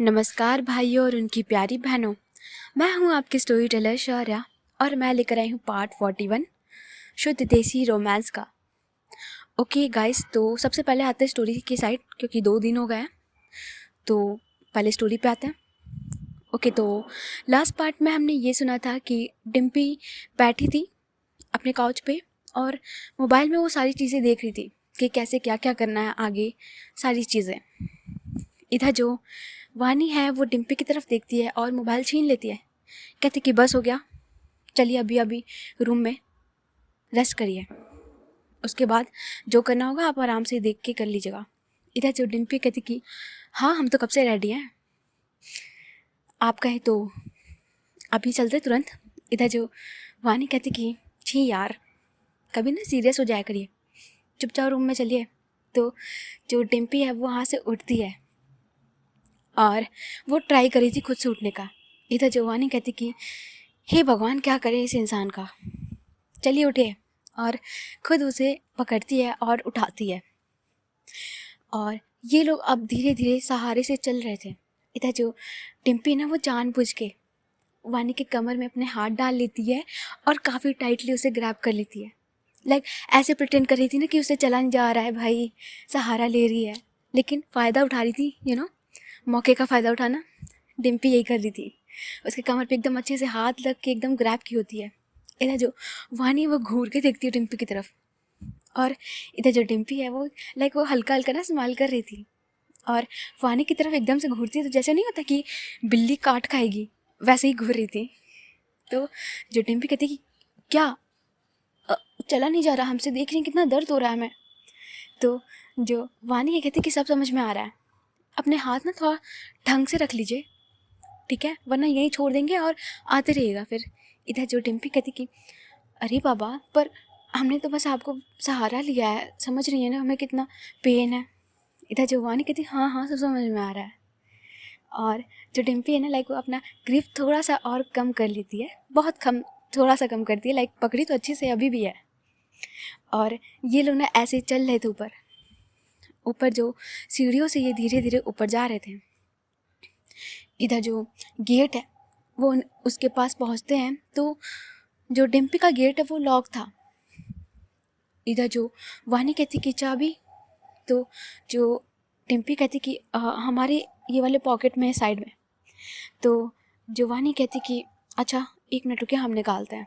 नमस्कार भाइयों और उनकी प्यारी बहनों। मैं हूं आपकी स्टोरी टेलर शौर्या और मैं लेकर आई हूं पार्ट 41 शुद्ध देसी रोमांस का। ओके गाइस, तो सबसे पहले आते हैं स्टोरी की साइड, क्योंकि 2 दिन हो गए हैं तो पहले स्टोरी पे आते हैं। ओके, तो लास्ट पार्ट में हमने ये सुना था कि डिम्पी बैठी थी अपने काउच पे और मोबाइल में वो सारी चीज़ें देख रही थी कि कैसे क्या क्या करना है आगे, सारी चीज़ें। इधर जो वानी है वो डिम्पी की तरफ देखती है और मोबाइल छीन लेती है। कहती कि बस हो गया, चलिए अभी अभी रूम में रेस्ट करिए, उसके बाद जो करना होगा आप आराम से देख के कर लीजिएगा। इधर जो डिम्पी कहती कि हाँ हम तो कब से रेडी हैं, आप कहें तो अभी चलते तुरंत। इधर जो वानी कहती कि छी यार, कभी ना सीरियस हो जाया करिए, चुपचाप रूम में चलिए। तो जो डिम्पी है वो वहाँ से उठती है और वो ट्राई करी थी खुद से उठने का। इधर जो वानी कहती कि हे भगवान, क्या करे इस इंसान का, चलिए उठिए, और खुद उसे पकड़ती है और उठाती है। और ये लोग अब धीरे धीरे सहारे से चल रहे थे। इधर जो डिम्पी ना वो जानबूझ के वानी के कमर में अपने हाथ डाल लेती है और काफ़ी टाइटली उसे ग्रैब कर लेती है। लाइक ऐसे प्रिटेंड कर रही थी ना कि उसे चला नहीं जा रहा है, भाई सहारा ले रही है, लेकिन फ़ायदा उठा रही थी, मौके का फ़ायदा उठाना। डिम्पी यही कर रही थी, उसके कमर पे एकदम अच्छे से हाथ लग के एकदम ग्रैब की होती है। इधर जो वानी वो घूर के देखती है डिम्पी की तरफ, और इधर जो डिम्पी है वो लाइक वो हल्का हल्का ना स्माइल कर रही थी और वानी की तरफ एकदम से घूरती है, तो जैसे नहीं होता कि बिल्ली काट खाएगी, वैसे ही घूर रही थी। तो जो डिम्पी कहती कि क्या चला नहीं जा रहा, हमसे देख रही कितना दर्द हो रहा है हमें। तो जो वानी है कहती कि सब समझ में आ रहा है, अपने हाथ ना थोड़ा ढंग से रख लीजिए, ठीक है, वरना यहीं छोड़ देंगे और आते रहिएगा फिर। इधर जो डिम्पी कहती कि अरे बाबा, पर हमने तो बस आपको सहारा लिया है, समझ रही है ना हमें कितना पेन है। इधर जो वानी कहती हाँ हाँ सब समझ में आ रहा है। और जो डिम्पी है ना लाइक वो अपना ग्रिप थोड़ा सा और कम कर लेती है, बहुत कम, थोड़ा सा कम करती है, लाइक पकड़ी तो अच्छी से अभी भी है। और ये लोग ना ऐसे चल रहे थे ऊपर ऊपर, जो सीढ़ियों से ये धीरे धीरे ऊपर जा रहे थे। इधर जो गेट है वो उसके पास पहुंचते हैं तो जो डिम्पी का गेट है वो लॉक था। इधर जो वानी कहती कि चाबी, तो जो डिम्पी कहती कि हमारे ये वाले पॉकेट में है साइड में। तो जो वानी कहती कि अच्छा 1 मिनट रुके, हम निकालते हैं।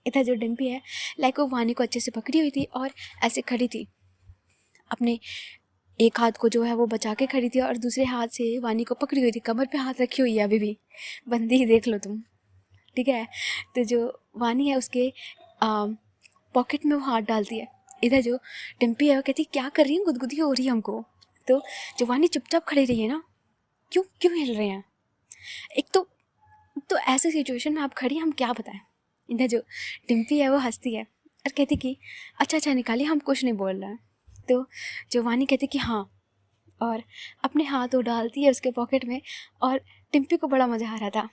इधर जो डिम्पी है लाइक वो वानी को अच्छे से पकड़ी हुई थी और ऐसे खड़ी थी, अपने एक हाथ को जो है वो बचा के खड़ी थी और दूसरे हाथ से वानी को पकड़ी हुई थी, कमर पे हाथ रखी हुई है, अभी भी बंदी ही देख लो तुम, ठीक है। तो जो वानी है उसके पॉकेट में वो हाथ डालती है। इधर जो डिम्पी है वो कहती क्या कर रही है, गुदगुदी हो रही है हमको। तो जो वानी चुपचाप खड़ी रही है ना, क्यों क्यों हिल रहे हैं, एक तो ऐसे सिचुएशन में आप खड़ी, हम क्या बताएं। इधर जो डिम्पी है वो हंसती है और कहती कि अच्छा अच्छा निकालिए, हम कुछ नहीं बोल रहे हैं। तो जो वानी कहती कि हाँ, और अपने हाथ वो डालती है उसके पॉकेट में, और डिम्पी को बड़ा मज़ा आ रहा था।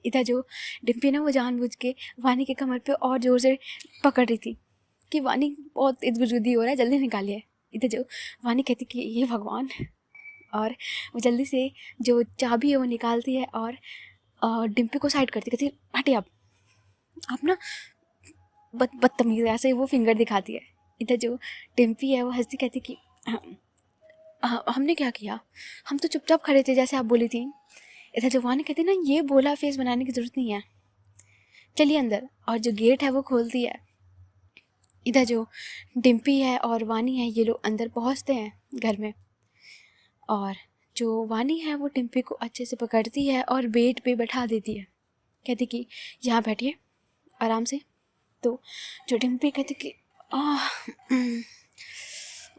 इधर जो डिम्पी ना वो जानबूझ के वानी के कमर पे और ज़ोर से पकड़ रही थी कि वानी बहुत इधर-उधर हो रहा है, जल्दी निकालिए। इधर जो वानी कहती कि ये भगवान, और वो जल्दी से जो चाबी है वो निकालती है और डिम्पी को साइड करती, कहती हटिए आप ना बदतमीज़, ऐसे वो फिंगर दिखाती है। इधर जो डिम्पी है वो हंसती कहती कि हमने क्या किया, हम तो चुपचाप खड़े थे जैसे आप बोली थी। इधर जो वानी कहती ना ये बोला फेस बनाने की ज़रूरत नहीं है, चलिए अंदर, और जो गेट है वो खोलती है। इधर जो डिम्पी है और वानी है ये लोग अंदर पहुंचते हैं घर में, और जो वानी है वो डिम्पी को अच्छे से पकड़ती है और बेड पे बैठा देती है, कहती कि यहाँ बैठिए आराम से। तो जो डिम्पी कहती कि आह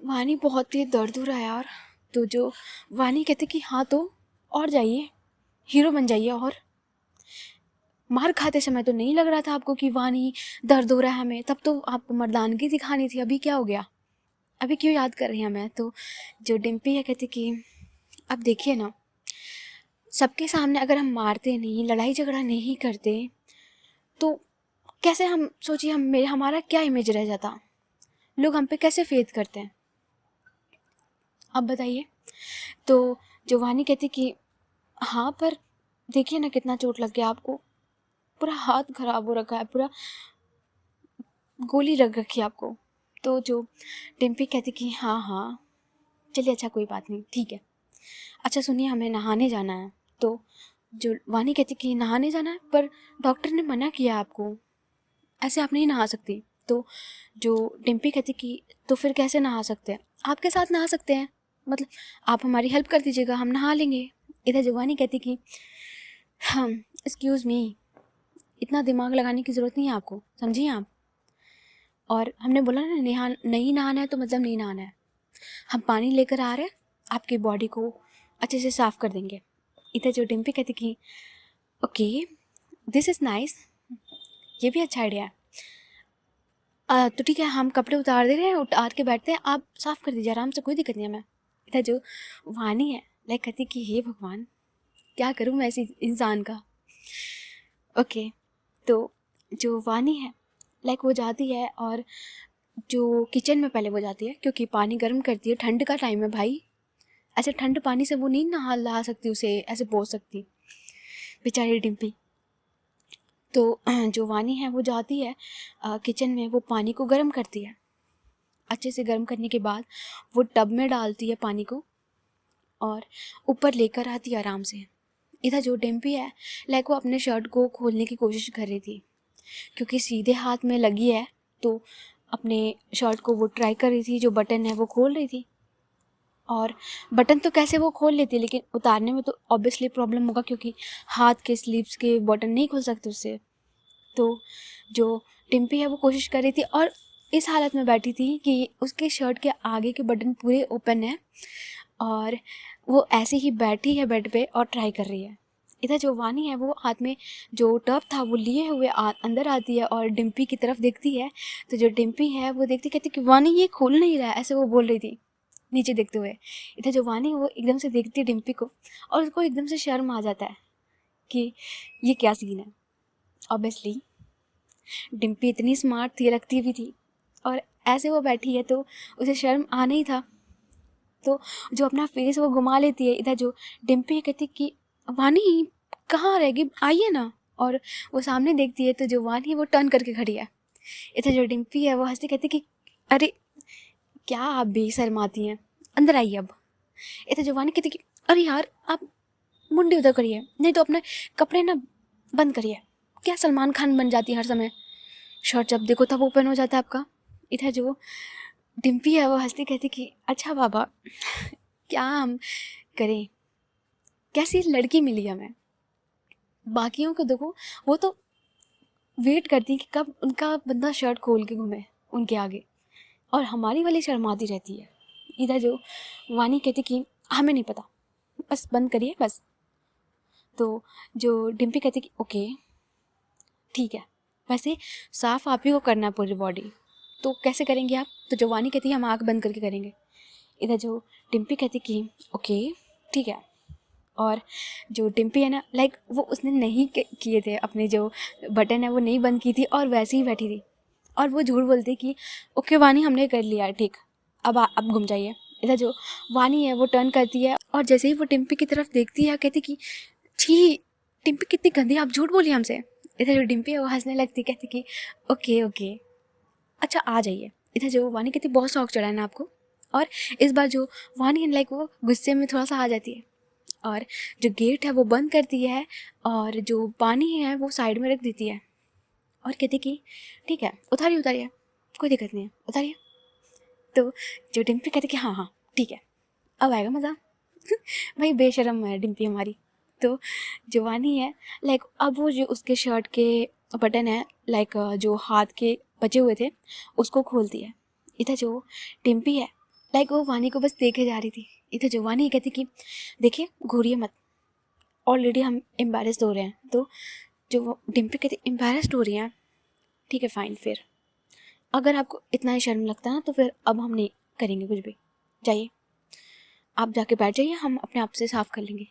वानी बहुत ही दर्द हो रहा है यार। तो जो वानी कहती कि हाँ तो और जाइए, हीरो बन जाइए, और मार खाते समय तो नहीं लग रहा था आपको कि वानी दर्द हो रहा है हमें, तब तो आपको मर्दानगी दिखानी थी, अभी क्या हो गया, अभी क्यों याद कर रही हैं मैं। तो जो डिम्पी है कहती कि अब देखिए ना, सबके सामने अगर हम मारते नहीं, लड़ाई झगड़ा नहीं करते, तो कैसे हम सोचिए, हमारा क्या इमेज रह जाता, लोग हम पे कैसे फेथ करते हैं, अब बताइए। तो जो वानी कहती कि हाँ, पर देखिए ना कितना चोट लग गया आपको, पूरा हाथ खराब हो रखा है, पूरा गोली लग रखी है आपको। तो जो डिम्पी कहती कि हाँ हाँ चलिए, अच्छा कोई बात नहीं, ठीक है। अच्छा सुनिए, हमें नहाने जाना है। तो जो वानी कहती कि नहाने जाना है, पर डॉक्टर ने मना किया आपको, ऐसे आप नहीं नहा सकती। तो जो डिम्पी कहती कि तो फिर कैसे नहा सकते हैं, आपके साथ नहा सकते हैं, मतलब आप हमारी हेल्प कर दीजिएगा, हम नहा लेंगे। इधर जो वानी कहती कि हम एक्सक्यूज़ मी, इतना दिमाग लगाने की ज़रूरत नहीं है आपको, समझिए आप। और हमने बोला ना नहीं नहाना है तो मतलब नहीं नहाना है। हम पानी लेकर आ रहे हैं, आपकी बॉडी को अच्छे से साफ़ कर देंगे। इधर जो डिम्पी कहती कि ओके, दिस इज़ नाइस, ये भी अच्छा आइडिया है। तो ठीक है, हम कपड़े उतार दे रहे हैं, उतार के बैठते हैं, आप साफ़ कर दीजिए आराम से, कोई दिक्कत नहीं है। मैं इधर जो वानी है लाइक कहती कि हे भगवान, क्या करूँ मैं ऐसी इंसान का। ओके, तो जो वानी है लाइक वो जाती है और जो किचन में पहले वो जाती है, क्योंकि पानी गर्म करती है, ठंड का टाइम है भाई, ऐसे ठंड पानी से वो नहीं नहा सकती, उसे ऐसे पोंछ सकती बेचारी डिम्पी। तो जो वानी है वो जाती है किचन में, वो पानी को गर्म करती है। अच्छे से गर्म करने के बाद वो टब में डालती है पानी को और ऊपर लेकर आती है आराम से। इधर जो डिम्पी है लाइक वो अपने शर्ट को खोलने की कोशिश कर रही थी, क्योंकि सीधे हाथ में लगी है, तो अपने शर्ट को वो ट्राई कर रही थी, जो बटन है वो खोल रही थी। और बटन तो कैसे वो खोल लेती है, लेकिन उतारने में तो ऑब्वियसली प्रॉब्लम होगा, क्योंकि हाथ के स्लीव्स के बटन नहीं खोल सकते उससे। तो जो डिम्पी है वो कोशिश कर रही थी और इस हालत में बैठी थी कि उसके शर्ट के आगे के बटन पूरे ओपन है और वो ऐसे ही बैठी है बेड पे और ट्राई कर रही है। इधर जो वानी है वो हाथ में जो टब था वो लिए हुए अंदर आती है और डिम्पी की तरफ देखती है। तो जो डिम्पी है वो देखती कहती कि वानी ये खोल नहीं रहा है, ऐसे वो बोल रही थी नीचे देखते हुए। इधर जो वानी है वो एकदम से देखती है डिम्पी को और उसको एकदम से शर्म आ जाता है कि ये क्या सीन है। ऑब्वियसली डिम्पी इतनी स्मार्ट थी, लगती भी थी, और ऐसे वो बैठी है तो उसे शर्म आना ही था। तो जो अपना फेस वो घुमा लेती है। इधर जो डिम्पी कहती कि वानी कहाँ रहेगी, आइए ना। और वो सामने देखती है तो जो वानी है वो टर्न करके खड़ी है। इधर जो डिम्पी है वो हंसती कहती कि अरे क्या आप बेशर्माती हैं, अंदर आइए अब। इधर जो वानी कहती कि अरे यार आप मुंडी उधर करिए, नहीं तो अपने कपड़े ना बंद करिए, क्या सलमान खान बन जाती है हर समय, शर्ट जब देखो तब ओपन हो जाता है आपका। इधर जो डिम्पी है वो हंसती कहती कि अच्छा बाबा, क्या हम करें, कैसी लड़की मिली हमें। बाकियों को देखो, वो तो वेट करती कि कब उनका बंदा शर्ट खोल के घूमे उनके आगे, और हमारी वाली शर्माती रहती है। इधर जो वानी कहती कि हमें नहीं पता, बस बंद करिए बस। तो जो डिम्पी कहती कि ओके ठीक है, वैसे साफ़ आप ही को करना है पूरी बॉडी, तो कैसे करेंगे आप। तो जो वानी कहती है हम आँख बंद करके करेंगे। इधर जो डिम्पी कहती कि ओके ठीक है। और जो डिम्पी है ना लाइक वो उसने नहीं किए थे, अपने जो बटन है वो नहीं बंद की थी और वैसे ही बैठी थी, और वो झूठ बोलती कि ओके वानी हमने कर लिया ठीक, अब घूम जाइए। इधर जो वानी है वो टर्न करती है और जैसे ही वो डिम्पी की तरफ देखती है कहती कि छी डिम्पी कितनी गंदी, आप झूठ बोलिए हमसे। इधर जो डिम्पी है वो हंसने लगती, कहती कि ओके ओके अच्छा आ जाइए। इधर जो वानी कहती बहुत शौक चढ़ा है ना आपको। और इस बार जो वानी लाइक वो गुस्से में थोड़ा सा आ जाती है और जो गेट है वो बंद करती है और जो पानी है वो साइड में रख देती है और कहती कि ठीक है उतारिए उतारिए, कोई दिक्कत नहीं है उतारिए। तो जो डिम्पी कहती कि हाँ हाँ ठीक है, अब आएगा मज़ा। भाई बेशरम है डिम्पी हमारी। तो जो वानी है लाइक अब वो जो उसके शर्ट के बटन है लाइक जो हाथ के बचे हुए थे उसको खोलती है। इधर जो डिम्पी है लाइक वो वानी को बस देखे जा रही थी। इधर जो वानी कहती कि देखिए घूरिए मत, ऑलरेडी हम एम्बेरस्ड हो रहे हैं। तो जो डिम्पी कहती एम्बेरस्ड हो रही हैं, ठीक है फ़ाइन, फिर अगर आपको इतना ही शर्म लगता है ना तो फिर अब हम नहीं करेंगे कुछ भी, जाइए आप जाके बैठ जाइए, हम अपने आप से साफ़ कर लेंगे।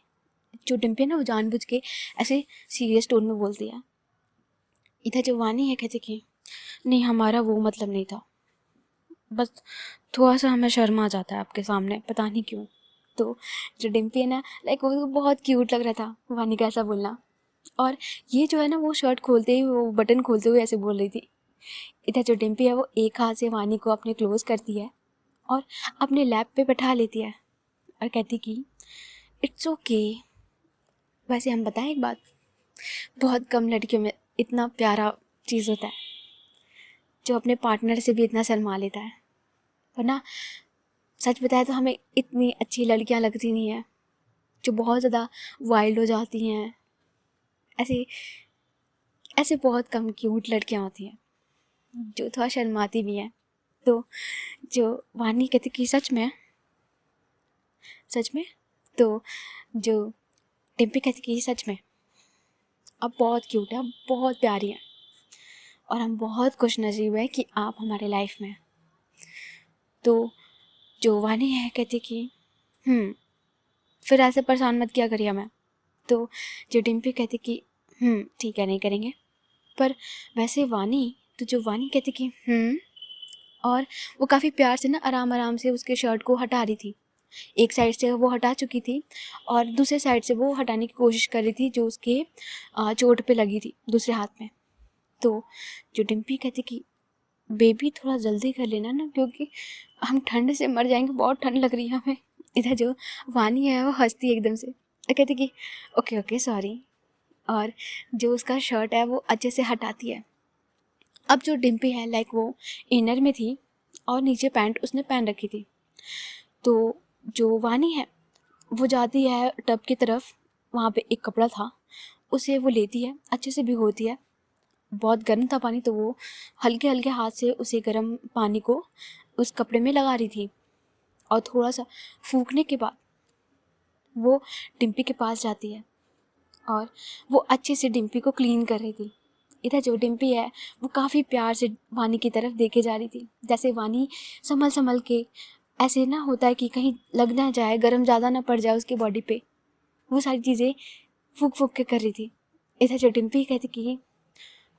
जो डिम्पी है ना वो जानबूझ के ऐसे सीरियस टोन में बोलती है। इधर जो वानी है कहती कि नहीं हमारा वो मतलब नहीं था, बस थोड़ा सा हमें शर्म आ जाता है आपके सामने, पता नहीं क्यों। तो जो डिम्पी है ना, लाइक वो बहुत क्यूट लग रहा था वानी का ऐसा बोलना। और ये जो है ना, वो शर्ट खोलते ही, वो बटन खोलते हुए ऐसे बोल रही थी। इधर जो डिम्पी है वो एक हाथ से वानी को अपने क्लोज करती है और अपने लैप पे बैठा लेती है और कहती कि इट्स ओके। वैसे हम बताएं एक बात, बहुत कम लड़कियों में इतना प्यारा चीज़ होता है जो अपने पार्टनर से भी इतना शर्मा लेता है। वरना सच बताए तो हमें इतनी अच्छी लड़कियां लगती नहीं हैं, जो बहुत ज़्यादा वाइल्ड हो जाती हैं। ऐसे ऐसे बहुत कम क्यूट लड़कियां होती हैं जो थोड़ा शर्माती भी हैं। तो जो वानी कहती कि सच में, तो जो डिम्पी कहती कि सच में आप बहुत क्यूट है, आप बहुत प्यारी हैं और हम बहुत खुश नसीब हैं कि आप हमारे लाइफ में हैं। तो जो वानी है कहती कि फिर ऐसे परेशान मत किया करिए हमें। तो जो डिम्पी कहती कि ठीक है, नहीं करेंगे। पर वैसे वानी, तो जो वानी कहती कि और वो काफ़ी प्यार से ना आराम आराम से उसके शर्ट को हटा रही थी। एक साइड से वो हटा चुकी थी और दूसरे साइड से वो हटाने की कोशिश कर रही थी जो उसके चोट पे लगी थी दूसरे हाथ में। तो जो डिम्पी कहती कि बेबी थोड़ा जल्दी कर लेना ना, क्योंकि हम ठंड से मर जाएंगे, बहुत ठंड लग रही है हमें। इधर जो वानी है वो हंसती है एकदम से और कहती कि ओके सॉरी, और जो उसका शर्ट है वो अच्छे से हटाती है। अब जो डिम्पी है लाइक वो इनर में थी और नीचे पैंट उसने पहन रखी थी। तो जो वानी है वो जाती है टब की तरफ, वहाँ पे एक कपड़ा था, उसे वो लेती है, अच्छे से भिगोती है। बहुत गर्म था पानी, तो वो हल्के हल्के हाथ से उसे गर्म पानी को उस कपड़े में लगा रही थी और थोड़ा सा फूंकने के बाद वो डिम्पी के पास जाती है और वो अच्छे से डिम्पी को क्लीन कर रही थी। इधर जो डिम्पी है वो काफ़ी प्यार से वानी की तरफ देखे जा रही थी, जैसे वानी संभल के, ऐसे ना होता है कि कहीं लग ना जाए, गर्म ज़्यादा ना पड़ जाए उसकी बॉडी पे, वो सारी चीज़ें फूक के कर रही थी। इधर जो डिम्पी कहती कि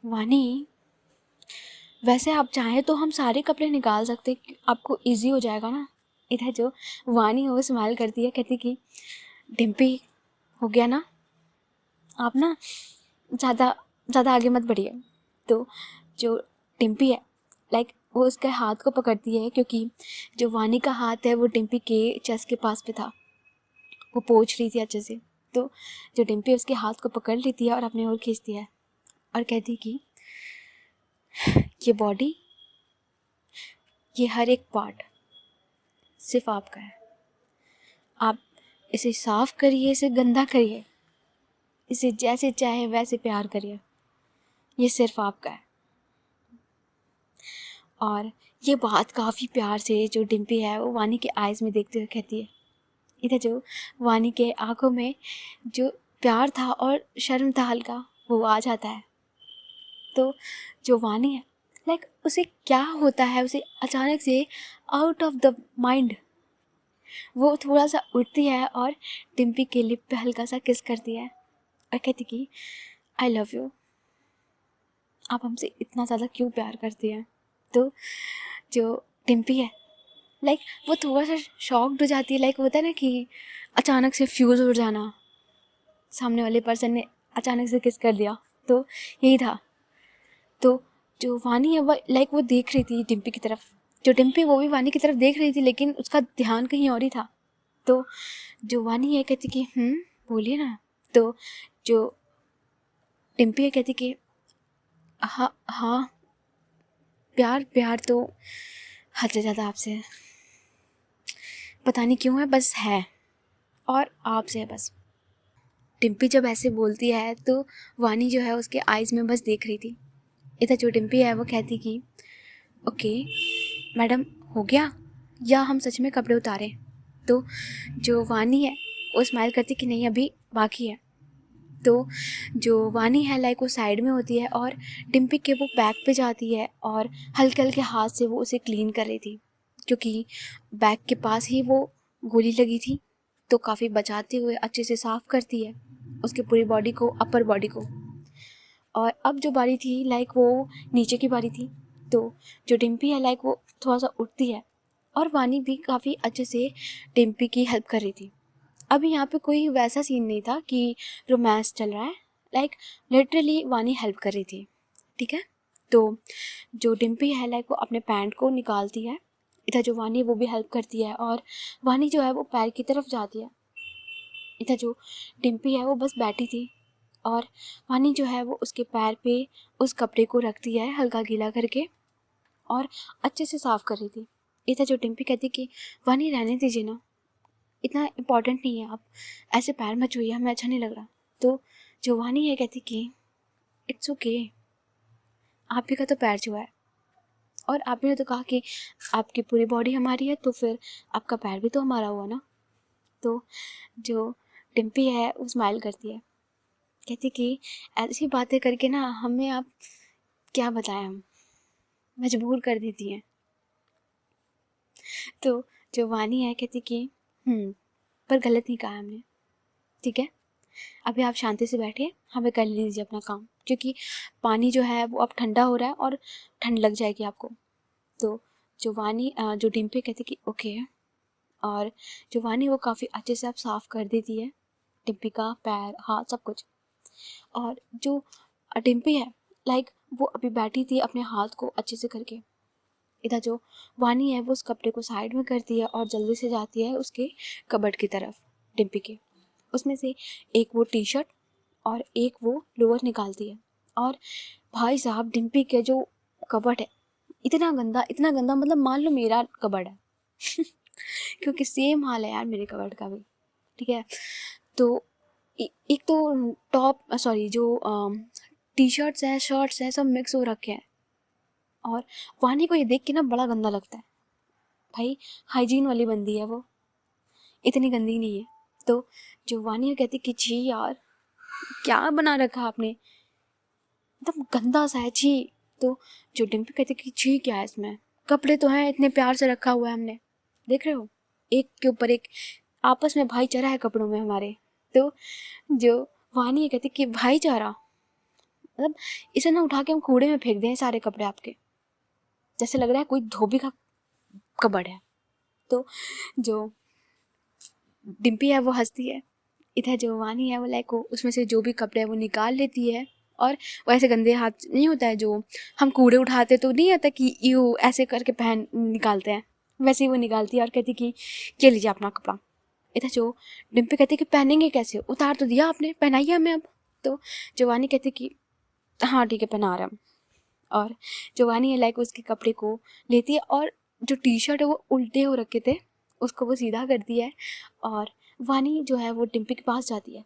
वानी वैसे आप चाहें तो हम सारे कपड़े निकाल सकते, आपको इजी हो जाएगा ना। इधर जो वानी है वो स्माइल करती है, कहती कि डिम्पी हो गया ना, आप ना ज़्यादा आगे मत बढ़िए। तो जो डिम्पी है लाइक वो उसके हाथ को पकड़ती है, क्योंकि जो वानी का हाथ है वो डिम्पी के चेस्ट के पास पे था, वो पोंछ रही थी अच्छे से। तो जो डिम्पी उसके हाथ को पकड़ लेती है और अपने ओर खींचती है और कहती कि ये बॉडी, ये हर एक पार्ट सिर्फ आपका है, आप इसे साफ करिए, इसे गंदा करिए, इसे जैसे चाहे वैसे प्यार करिए, ये सिर्फ आपका है। और ये बात काफ़ी प्यार से जो डिम्पी है वो वानी के आइज़ में देखते हुए कहती है। इधर जो वानी के आंखों में जो प्यार था और शर्म था हल्का, वो आ जाता है। तो जो वानी है लाइक उसे क्या होता है, उसे अचानक से आउट ऑफ द माइंड वो थोड़ा सा उठती है और डिम्पी के लिप पे हल्का सा किस करती है और कहती कि आई लव यू, आप हमसे इतना ज़्यादा क्यों प्यार करती हैं। तो जो डिम्पी है लाइक वो थोड़ा सा शॉक्ड हो जाती है, लाइक होता है ना कि अचानक से फ्यूज़ उड़ जाना, सामने वाले पर्सन ने अचानक से किस कर दिया, तो यही था। तो जो वानी है वो लाइक वो देख रही थी डिम्पी की तरफ, जो डिम्पी वो भी वानी की तरफ देख रही थी, लेकिन उसका ध्यान कहीं और ही था। तो जो वानी है कहती कि बोलिए ना। तो जो डिम्पी है कहती कि हाँ प्यार तो हद से ज़्यादा आपसे है, पता नहीं क्यों है, बस है, और आपसे है बस। डिम्पी जब ऐसे बोलती है तो वानी जो है उसके आइज़ में बस देख रही थी। इधर जो डिम्पी है वो कहती कि ओके मैडम, हो गया या हम सच में कपड़े उतारें। तो जो वानी है वो स्माइल करती कि नहीं, अभी बाकी है। तो जो वानी है लाइक वो साइड में होती है और डिम्पी के वो बैक पे जाती है और हल्के हल्के हाथ से वो उसे क्लीन कर रही थी, क्योंकि बैक के पास ही वो गोली लगी थी। तो काफ़ी बचाते हुए अच्छे से साफ़ करती है उसकी पूरी बॉडी को, अपर बॉडी को। और अब जो बारी थी लाइक वो नीचे की बारी थी। तो जो डिम्पी है लाइक वो थोड़ा सा उठती है और वानी भी काफ़ी अच्छे से डिम्पी की हेल्प कर रही थी। अभी यहाँ पे कोई वैसा सीन नहीं था कि रोमांस चल रहा है, लाइक लिटरली वानी हेल्प कर रही थी, ठीक है। तो जो डिम्पी है लाइक वो अपने पैंट को निकालती है, इधर जो वानी है वो भी हेल्प करती है, और वानी जो है वो पैर की तरफ जाती है। इधर जो डिम्पी है वो बस बैठी थी, और वानी जो है वो उसके पैर पे उस कपड़े को रखती है हल्का गीला करके, और अच्छे से साफ़ कर रही थी। इधर जो डिम्पी कहती कि वानी रहने दीजिए ना, इतना इम्पोर्टेंट नहीं है, आप ऐसे पैर मत छूइए, हमें अच्छा नहीं लग रहा। तो जो वानी है कहती कि इट्स ओके, आप ही का तो पैर छुआ है, और आपने तो कहा कि आपकी पूरी बॉडी हमारी है, तो फिर आपका पैर भी तो हमारा हुआ ना। तो जो डिम्पी है वो स्माइल करती है, कहती कि ऐसी बातें करके ना हमें आप क्या बताएं, हम मजबूर कर देती हैं। तो जो वानी है कहती कि पर गलत नहीं कहा हमने, ठीक है, अभी आप शांति से बैठिए, हमें कर लीजिए अपना काम, क्योंकि पानी जो है वो अब ठंडा हो रहा है और ठंड लग जाएगी आपको। तो जो वानी जो डिम्पी कहती कि ओके, और जो वानी वो काफ़ी अच्छे से अब साफ़ कर देती है डिम्पी का पैर, हाथ, सब कुछ। और जो डिम्पी है लाइक वो अभी बैठी थी अपने हाथ को अच्छे से करके। इधर जो वानी है वो उस कपड़े को साइड में करती है और जल्दी से जाती है उसके कबर्ड की तरफ डिम्पी के। उसमें से एक वो टी शर्ट और एक वो लोअर निकालती है, और भाई साहब डिम्पी के जो कबर्ड है इतना गंदा, मतलब मान लो मेरा कबर्ड है क्योंकि सेम हाल है यार मेरे कबर्ड का भी, ठीक है। तो एक तो टॉप सॉरी जो टी शर्ट्स हैं, शर्ट्स हैं, सब मिक्स हो रखे हैं, और वानी को ये देख के ना बड़ा गंदा लगता है। भाई हाइजीन वाली बंदी है वो, इतनी गंदी नहीं है। तो जो वानी कहती कि छी यार क्या बना रखा आपने, एकदम गंदा सा है, छी। तो जो डिम्पी कहती कि छी क्या है इसमें, कपड़े तो हैं, इतने प्यार से रखा हुआ है हमने, देख रहे हो, एक के ऊपर एक, आपस में भाईचारा है कपड़ों में हमारे। तो जो वानी कहती कि भाईचारा मतलब इसे ना उठा के हम कूड़े में फेंक दें सारे कपड़े आपके, जैसे लग रहा है कोई धोबी का कबर्ड है। तो जो डिम्पी है वो हंसती है, इधर जो वानी है वो लाइक उसमें से जो भी कपड़े है वो निकाल लेती है, और वो ऐसे गंदे हाथ नहीं होता है जो हम कूड़े उठाते तो नहीं आता कि यू ऐसे करके पहन निकालते हैं, वैसे ही वो निकालती है और कहती कि ये लीजिए अपना कपड़ा। इधर जो डिम्पी कहती कि पहनेंगे कैसे, उतार तो दिया आपने, पहनाइए हमें अब। तो जो वानी कहती कि हाँ ठीक है पहना रहा हम, और जो वानी है लाइक उसके कपड़े को लेती है, और जो टी शर्ट है वो उल्टे हो रखे थे उसको वो सीधा करती है, और वानी जो है वो डिम्पी के पास जाती है।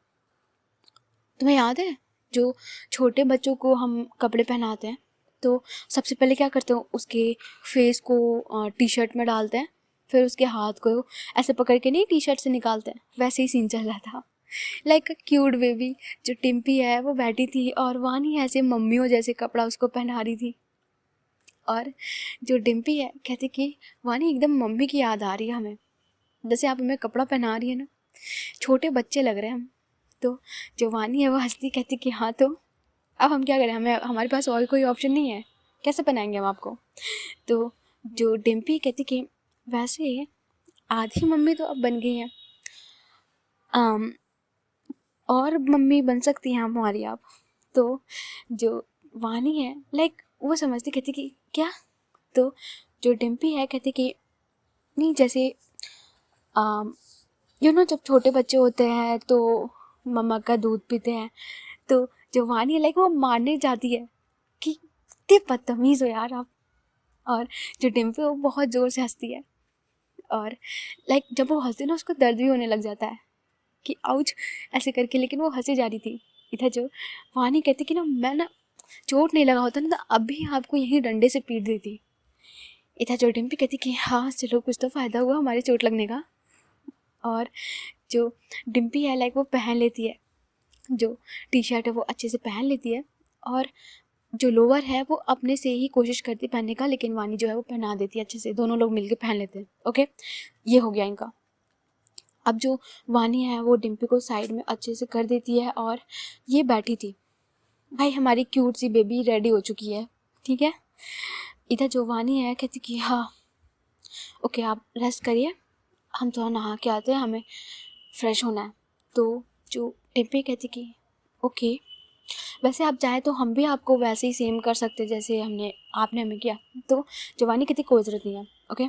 तुम्हें याद है जो छोटे बच्चों को हम कपड़े पहनाते हैं तो सबसे पहले क्या करते हैं, उसके फेस को टी शर्ट में डालते हैं, फिर उसके हाथ को ऐसे पकड़ के नहीं टी शर्ट से निकालते हैं, वैसे ही सीन चल रहा था। लाइक क्यूट बेबी जो टिम्पी है वो बैठी थी और वानी ऐसे मम्मियों जैसे कपड़ा उसको पहना रही थी, और जो डिम्पी है कहती कि वानी एकदम मम्मी की याद आ रही है हमें, जैसे आप हमें कपड़ा पहना रही है ना, छोटे बच्चे लग रहे हैं हम। तो जो वानी है वो हंसती कहती कि हाँ तो अब हम क्या करें, हमें हमारे पास और कोई ऑप्शन नहीं है, कैसे पहनाएंगे हम आपको। तो जो डिम्पी कहती कि वैसे आधी मम्मी तो अब बन गई हैं, और मम्मी बन सकती हैं हमारी आप। तो जो वानी है लाइक वो समझती, कहती कि क्या। तो जो डिम्पी है कहती कि नहीं जैसे जब छोटे बच्चे होते हैं तो मम्मा का दूध पीते हैं, तो जो वानी है लाइक वो मारने जाती है कि कितने बदतमीज़ हो यार आप, और जो डिम्पी वो बहुत ज़ोर से हंसती है, और लाइक जब वो हंसती है ना उसको दर्द भी होने लग जाता है कि आउच ऐसे करके, लेकिन वो हंसी जा रही थी। इधर जो वानी कहती कि ना मैं ना चोट नहीं लगा होता ना तो अभी आपको यहीं डंडे से पीट देती। इधर जो डिम्पी कहती कि हाँ चलो कुछ तो फ़ायदा हुआ हमारे चोट लगने का, और जो डिम्पी है लाइक वो पहन लेती है, जो टी शर्ट है वो अच्छे से पहन लेती है, और जो लोअर है वो अपने से ही कोशिश करती पहनने का, लेकिन वानी जो है वो पहना देती है अच्छे से, दोनों लोग मिलके पहन लेते हैं। ओके, ये हो गया इनका। अब जो वानी है वो डिम्पी को साइड में अच्छे से कर देती है, और ये बैठी थी, भाई हमारी क्यूट सी बेबी रेडी हो चुकी है, ठीक है। इधर जो वानी है कहती कि हाँ ओके आप रेस्ट करिए, हम थोड़ा नहा के आते हैं, हमें फ्रेश होना है। तो जो डिम्पी कहती कि ओके, वैसे आप चाहे तो हम भी आपको वैसे ही सेम कर सकते जैसे आपने हमें किया। तो जवानी कहती कोई ज़रूरत नहीं है, ओके।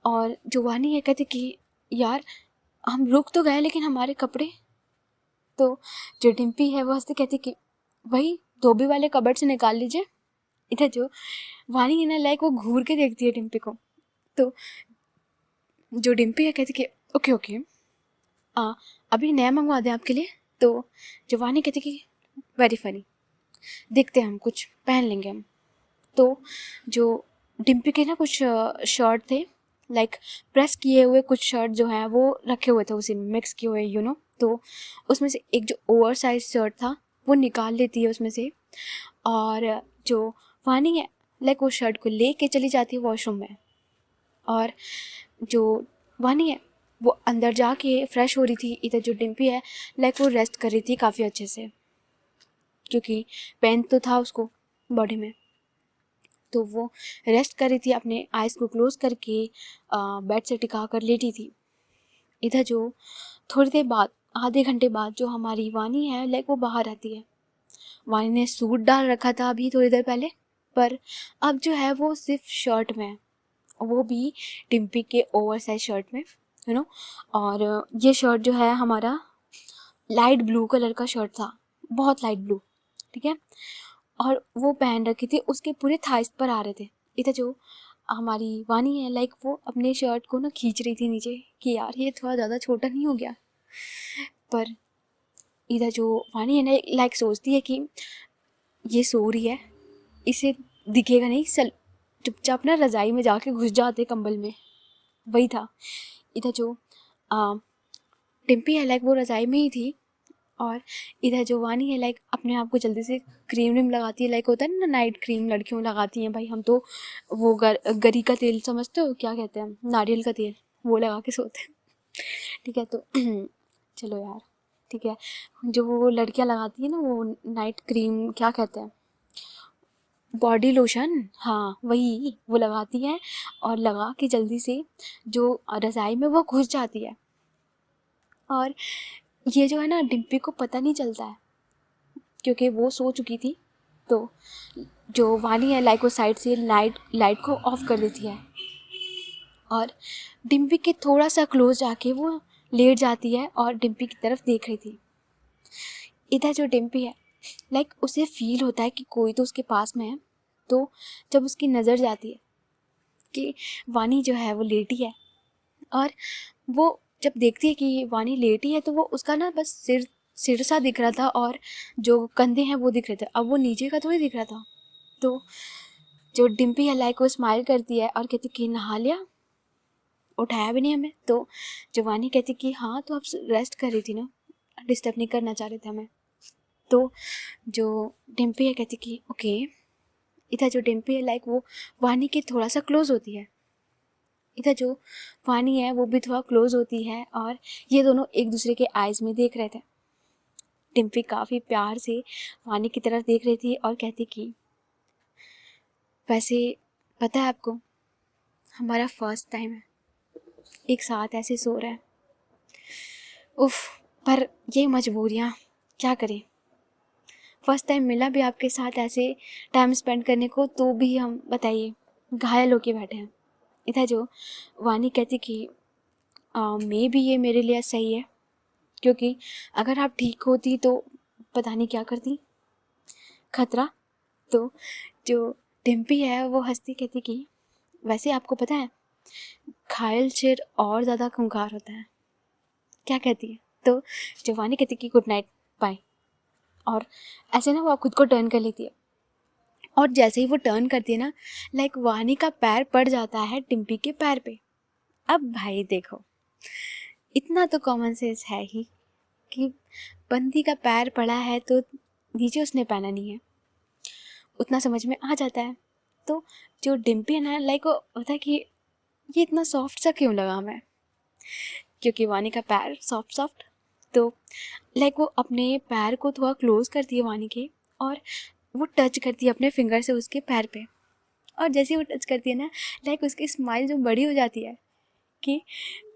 और जवानी ये कहती कि यार हम रुक तो गए लेकिन हमारे कपड़े। तो जो डिम्पी है वो हंसती कहती कि वही धोबी वाले कबर्ड से निकाल लीजिए। इधर जो वानी है ना, लाइक वो घूर के देखती है डिम्पी को। तो जो डिम्पी है कहती कि ओके ओके, अभी नया मंगवा दें आपके लिए। तो जो वानी कहती कि वेरी फनी, देखते हैं हम कुछ पहन लेंगे हम। तो जो डिम्पी के ना कुछ शर्ट थे, लाइक प्रेस किए हुए कुछ शर्ट जो है वो रखे हुए थे उसी में मिक्स किए हुए तो उसमें से एक जो ओवर साइज शर्ट था वो निकाल लेती है उसमें से। और जो वानी है लाइक वो शर्ट को ले के चली जाती है वॉशरूम में। और जो वानी है वो अंदर जाके फ्रेश हो रही थी। इधर जो डिम्पी है लाइक वो रेस्ट कर रही थी काफ़ी अच्छे से, क्योंकि पेन तो था उसको बॉडी में। तो वो रेस्ट कर रही थी, अपने आइज़ को क्लोज करके बेड से टिका कर लेटी थी। इधर जो थोड़ी देर बाद, आधे घंटे बाद, जो हमारी वानी है लाइक वो बाहर आती है। वानी ने सूट डाल रखा था अभी थोड़ी देर पहले, पर अब जो है वो सिर्फ शर्ट में है, वो भी डिम्पी के ओवर साइज शर्ट में, और ये शर्ट जो है हमारा लाइट ब्लू कलर का शर्ट था, बहुत लाइट ब्लू, ठीक है। और वो पहन रखी थी, उसके पूरे थाइस पर आ रहे थे। इधर जो हमारी वानी है लाइक वो अपने शर्ट को ना खींच रही थी नीचे कि यार ये थोड़ा ज़्यादा छोटा नहीं हो गया। पर इधर जो वानी है ना लाइक सोचती है कि ये सो रही है, इसे दिखेगा नहीं, चल चुपचाप ना रज़ाई में जाके घुस जाते कंबल में। वही था। इधर जो टिम्पी है लाइक वो रज़ाई में ही थी। और इधर जो वानी है लाइक अपने आप को जल्दी से क्रीम व्रीम लगाती है, लाइक होता है ना नाइट क्रीम लड़कियों लगाती हैं भाई, हम तो वो गरी का तेल समझते हो क्या कहते हैं, नारियल का तेल, वो लगा के सोते हैं, ठीक है। तो चलो यार ठीक है, जो वो लड़कियां लगाती है ना वो नाइट क्रीम क्या कहते हैं, बॉडी लोशन, हाँ वही वो लगाती हैं। और लगा के जल्दी से जो रज़ाई में वो घुस जाती है। और ये जो है ना डिम्पी को पता नहीं चलता है क्योंकि वो सो चुकी थी। तो जो वानी है लाइक वो साइड से लाइट को ऑफ कर देती है और डिम्पी के थोड़ा सा क्लोज जाके वो लेट जाती है और डिम्पी की तरफ देख रही थी। इधर जो डिम्पी है लाइक उसे फील होता है कि कोई तो उसके पास में है। तो जब उसकी नज़र जाती है कि वानी जो है वो लेटी है, और वो जब देखती है कि वानी लेटी है तो वो उसका ना बस सिर सा दिख रहा था और जो कंधे हैं वो दिख रहे थे, अब वो नीचे का थोड़ी दिख रहा था। तो जो डिम्पी है लाइक वो स्माइल करती है और कहती कि नहा लिया, उठाया भी नहीं हमें। तो जो वानी कहती कि हाँ तो आप रेस्ट कर रही थी ना, डिस्टर्ब नहीं करना चाह रहे थे हमें। तो जो डिम्पी है कहती कि ओके। इधर जो डिम्पी है लाइक वो वानी के थोड़ा सा क्लोज होती है, इधर जो वानी है वो भी थोड़ा क्लोज होती है और ये दोनों एक दूसरे के आइज़ में देख रहे थे। डिम्पी काफ़ी प्यार से वानी की तरफ देख रही थी और कहती कि वैसे पता है आपको, हमारा फर्स्ट टाइम है एक साथ ऐसे सो रहा है। उफ, पर ये मजबूरियाँ क्या करें, फर्स्ट टाइम मिला भी आपके साथ ऐसे टाइम स्पेंड करने को, तो भी हम बताइए घायल होके बैठे हैं। इधर जो वानी कहती कि मे भी ये मेरे लिए सही है, क्योंकि अगर आप ठीक होती तो पता नहीं क्या करती, खतरा। तो जो डिम्पी है वो हंसती कहती कि वैसे आपको पता है घायल शेर और ज़्यादा खूंखार होता है, क्या कहती है। तो जवानी कहती कि गुड नाइट बाय, और ऐसे ना वो खुद को टर्न कर लेती है। और जैसे ही वो टर्न करती है ना लाइक वानी का पैर पड़ जाता है डिम्पी के पैर पे। अब भाई देखो, इतना तो कॉमन सेंस है ही कि बंदी का पैर पड़ा है तो नीचे उसने पहना नहीं है, उतना समझ में आ जाता है। तो जो डिम्पी है ना लाइक वो होता है कि ये इतना सॉफ्ट सा क्यों लगा हमें, क्योंकि वानी का पैर सॉफ्ट सॉफ्ट। तो लाइक वो अपने पैर को थोड़ा क्लोज करती है वानी के और वो टच करती है अपने फिंगर से उसके पैर पे। और जैसे ही वो टच करती है ना, लाइक उसकी स्माइल जो बड़ी हो जाती है कि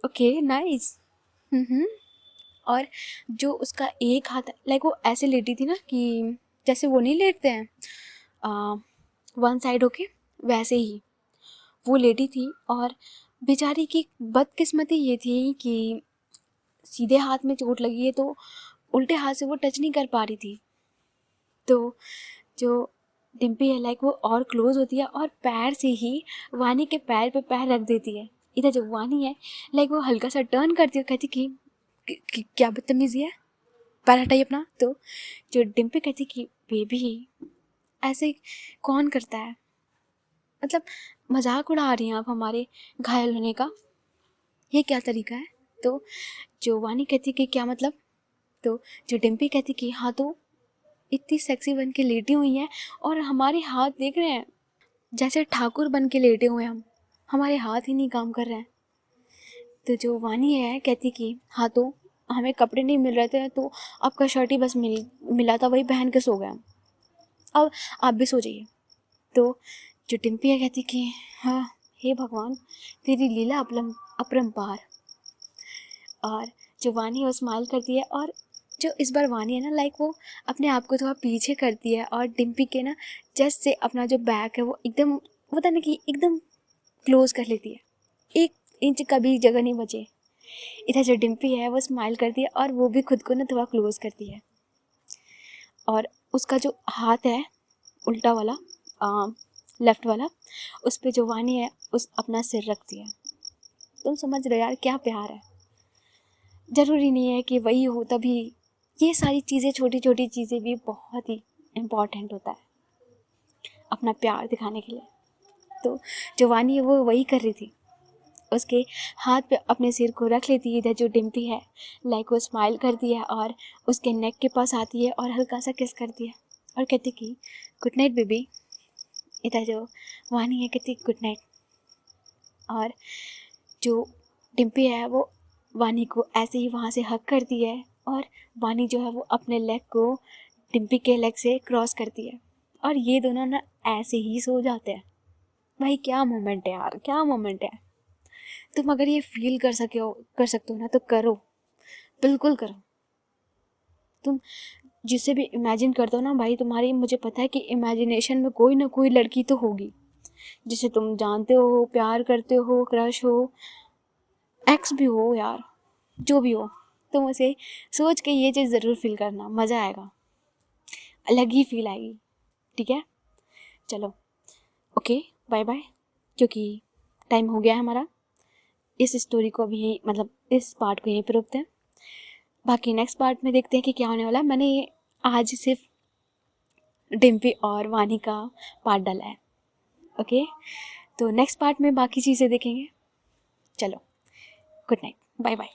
ओके नाइस। और जो उसका एक हाथ, लाइक वो ऐसे लेटी थी ना कि जैसे वो नहीं लेटते हैं वन साइड होके, वैसे ही वो लेटी थी। और बेचारी की बदकिस्मती ये थी कि सीधे हाथ में चोट लगी है तो उल्टे हाथ से वो टच नहीं कर पा रही थी। तो जो डिम्पी है लाइक वो और क्लोज होती है और पैर से ही वानी के पैर पे पैर रख देती है। इधर जो वानी है लाइक वो हल्का सा टर्न करती है, कहती कि क्या बदतमीजी है, पैर हटाइए अपना। तो जो डिम्पी कहती कि बेबी ऐसे कौन करता है, मतलब मजाक उड़ा रही हैं आप हमारे घायल होने का, ये क्या तरीका है। तो जो वानी कहती कि क्या मतलब। तो जो डिम्पी कहती कि हाँ तो इतनी सेक्सी बन के लेटी हुई हैं और हमारे हाथ देख रहे हैं जैसे ठाकुर बन के लेटे हुए हम, हमारे हाथ ही नहीं काम कर रहे हैं। तो जो वानी है कहती कि हाँ तो हमें कपड़े नहीं मिल रहे थे तो आपका शर्ट ही बस मिला था, वही पहन के सो गए हम, अब आप भी सो जाइए। तो जो डिम्पी है कहती कि हाँ हे भगवान तेरी लीला अपरंपार। और जो वानी है वो स्माइल करती है और जो इस बार वानी है ना लाइक वो अपने आप को थोड़ा पीछे करती है और डिम्पी के ना जस्ट से अपना जो बैक है वो एकदम होता ना कि एकदम क्लोज कर लेती है, 1 इंच का भी जगह नहीं बचे। इधर जो डिम्पी है वो स्माइल करती है और वो भी खुद को ना थोड़ा क्लोज करती है। और उसका जो हाथ है उल्टा वाला लेफ्ट वाला, उस पर जो वानी है उस अपना सिर रखती है। तुम समझ रहे हो यार क्या प्यार है। ज़रूरी नहीं है कि वही हो तभी, ये सारी चीज़ें छोटी छोटी चीज़ें भी बहुत ही इम्पॉर्टेंट होता है अपना प्यार दिखाने के लिए। तो जो वानी है वो वही कर रही थी, उसके हाथ पे अपने सिर को रख लेती है। इधर जो डिम्पी है लाइक वो स्माइल करती है और उसके नेक के पास आती है और हल्का सा किस करती है और कहती कि गुड नाइट बेबी। इधर जो वानी है कहती गुड नाइट। और जो डिम्पी है वो वानी को ऐसे ही वहाँ से हक करती है और वानी जो है वो अपने लेग को डिम्पी के लेग से क्रॉस करती है और ये दोनों ना ऐसे ही सो जाते हैं। भाई क्या मोमेंट है यार, क्या मोमेंट है। तुम अगर ये फील कर सकते हो ना तो करो, बिल्कुल करो। तुम जिसे भी इमेजिन करते हो ना भाई, तुम्हारी मुझे पता है कि इमेजिनेशन में कोई ना कोई लड़की तो होगी जिसे तुम जानते हो, प्यार करते हो, क्रश हो, एक्स भी हो यार, जो भी हो, तुम उसे सोच के ये चीज़ ज़रूर फील करना, मज़ा आएगा, अलग ही फील आएगी। ठीक है चलो ओके बाय बाय, क्योंकि टाइम हो गया है हमारा। इस स्टोरी को अभी यहीं मतलब इस पार्ट को यहीं पर रोकते हैं, बाकी नेक्स्ट पार्ट में देखते हैं कि क्या होने वाला है। मैंने आज सिर्फ डिम्पी और वानी का पार्ट डाला है। ओके तो नेक्स्ट पार्ट में बाकी चीज़ें देखेंगे। चलो गुड नाइट, बाय बाय।